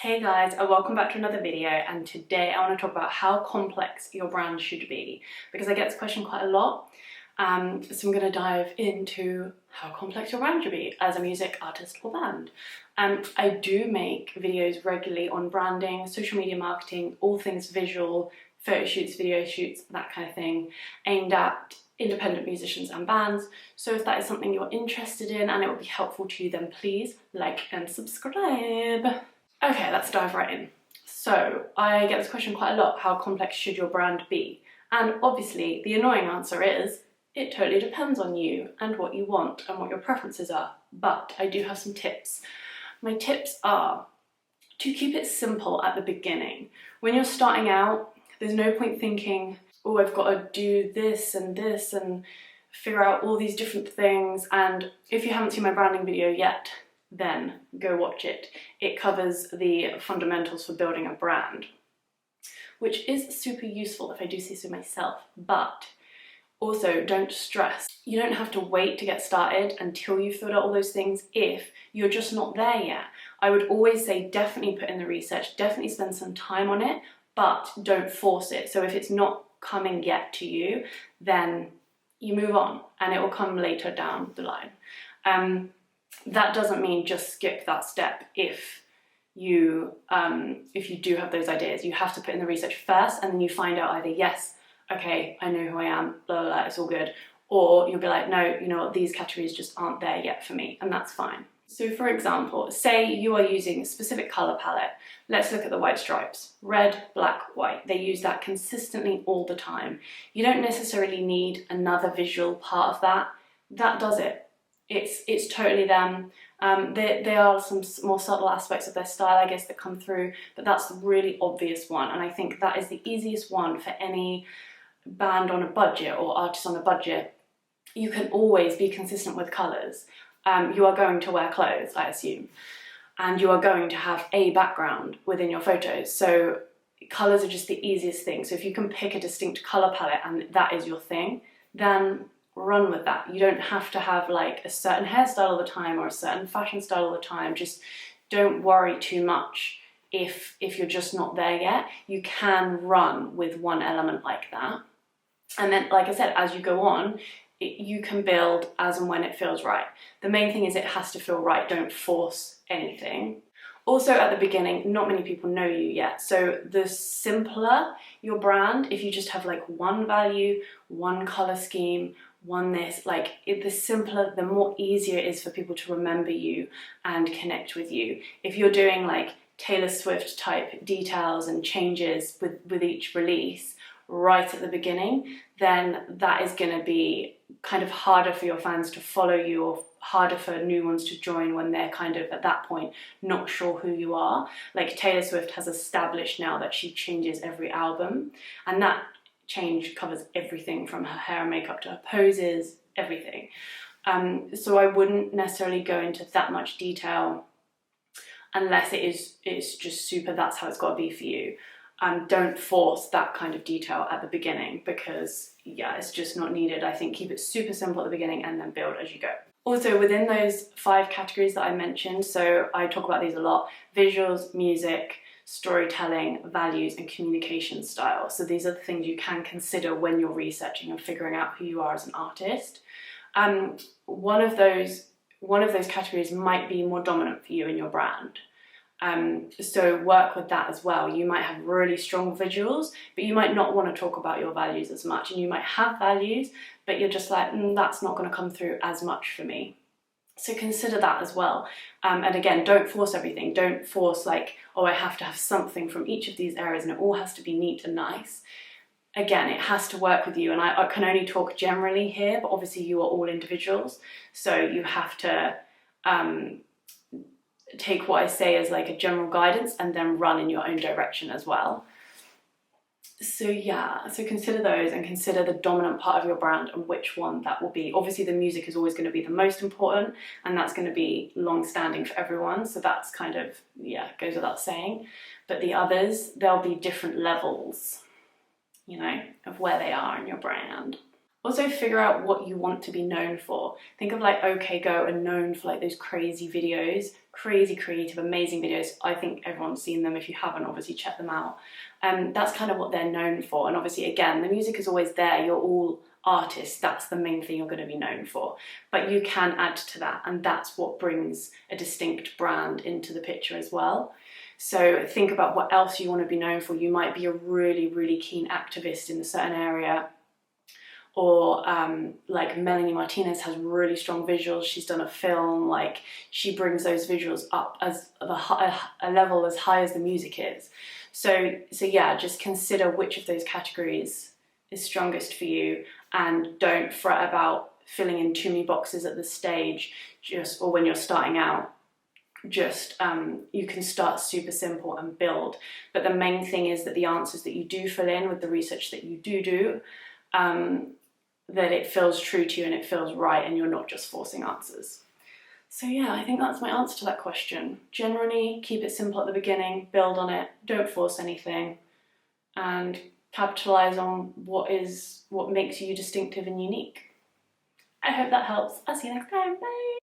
Hey guys, and welcome back to another video, and today I want to talk about how complex your brand should be, because I get this question quite a lot. So I'm going to dive into how complex your brand should be as a music artist or band. I do make videos regularly on branding, social media marketing, all things visual, photo shoots, video shoots, that kind of thing, aimed at independent musicians and bands. So if that is something you're interested in and it will be helpful to you, then please like and subscribe. Okay, let's dive right in. So I get this question quite a lot: how complex should your brand be? And obviously the annoying answer is it totally depends on you and what you want and what your preferences are. But I do have some tips. My tips are to keep it simple at the beginning. When you're starting out, there's no point thinking, oh, I've got to do this and figure out all these different things. And if you haven't seen my branding video yet, then go watch it. It covers the fundamentals for building a brand, which is super useful if I do say so myself. But also, don't stress. You don't have to wait to get started until you've filled out all those things if you're just not there yet. I would always say definitely put in the research, definitely spend some time on it, but don't force it. So if it's not coming yet to you, then you move on and it will come later down the line. That doesn't mean just skip that step if you do have those ideas. You have to put in the research first, and then you find out either, yes, okay, I know who I am, blah, blah, blah, it's all good. Or you'll be like, no, you know what, these categories just aren't there yet for me, and that's fine. So for example, say you are using a specific color palette. Let's look at the White Stripes. Red, black, white. They use that consistently all the time. You don't necessarily need another visual part of that. That does it. It's totally them. There are some more subtle aspects of their style, I guess, that come through, but that's the really obvious one, and I think that is the easiest one for any band on a budget or artist on a budget. You can always be consistent with colours. You are going to wear clothes, I assume, and you are going to have a background within your photos, so colours are just the easiest thing. So if you can pick a distinct colour palette and that is your thing, then run with that. You don't have to have like a certain hairstyle all the time or a certain fashion style all the time. Just don't worry too much if you're just not there yet. You can run with one element like that, and then, like I said, as you go on, you can build as and when it feels right. The main thing is it has to feel right. Don't force anything. Also, at the beginning, not many people know you yet, so the simpler your brand, if you just have like one value, one color scheme, one this, like the simpler, the more easier it is for people to remember you and connect with you. If you're doing like Taylor Swift type details and changes with each release right at the beginning, then that is going to be kind of harder for your fans to follow you, or harder for new ones to join when they're kind of at that point not sure who you are. Like Taylor Swift has established now that she changes every album, and that change covers everything from her hair and makeup to her poses, everything. So I wouldn't necessarily go into that much detail unless it's just super, that's how it's got to be for you. Don't force that kind of detail at the beginning, because yeah, it's just not needed. I think keep it super simple at the beginning and then build as you go. Also, within those 5 categories that I mentioned, so I talk about these a lot: visuals, music, storytelling, values, and communication style. So these are the things you can consider when you're researching and figuring out who you are as an artist. One of those categories might be more dominant for you in your brand. So work with that as well. You might have really strong visuals, but you might not want to talk about your values as much, and you might have values, but you're just like, that's not going to come through as much for me. So consider that as well. And again, don't force everything. Don't force like, oh, I have to have something from each of these areas and it all has to be neat and nice. Again, it has to work with you, and I can only talk generally here, but obviously you are all individuals, so you have to take what I say as like a general guidance and then run in your own direction as well. So yeah, so consider those and consider the dominant part of your brand and which one that will be. Obviously the music is always going to be the most important, and that's going to be long-standing for everyone, so that's kind of, yeah, goes without saying. But the others, there'll be different levels, you know, of where they are in your brand. Also figure out what you want to be known for. Think of like OK Go are known for like those crazy videos, crazy creative, amazing videos. I think everyone's seen them. If you haven't, obviously check them out. That's kind of what they're known for. And obviously, again, the music is always there. You're all artists. That's the main thing you're going to be known for. But you can add to that, and that's what brings a distinct brand into the picture as well. So think about what else you want to be known for. You might be a really, really keen activist in a certain area, or like Melanie Martinez has really strong visuals. She's done a film, like she brings those visuals up as a level as high as the music is. So yeah, just consider which of those categories is strongest for you, and don't fret about filling in too many boxes at the stage, or when you're starting out. Just you can start super simple and build, but the main thing is that the answers that you do fill in with the research that you do, that it feels true to you and it feels right, and you're not just forcing answers. So yeah, I think that's my answer to that question. Generally, keep it simple at the beginning, build on it, don't force anything, and capitalize on what makes you distinctive and unique. I hope that helps. I'll see you next time. Bye!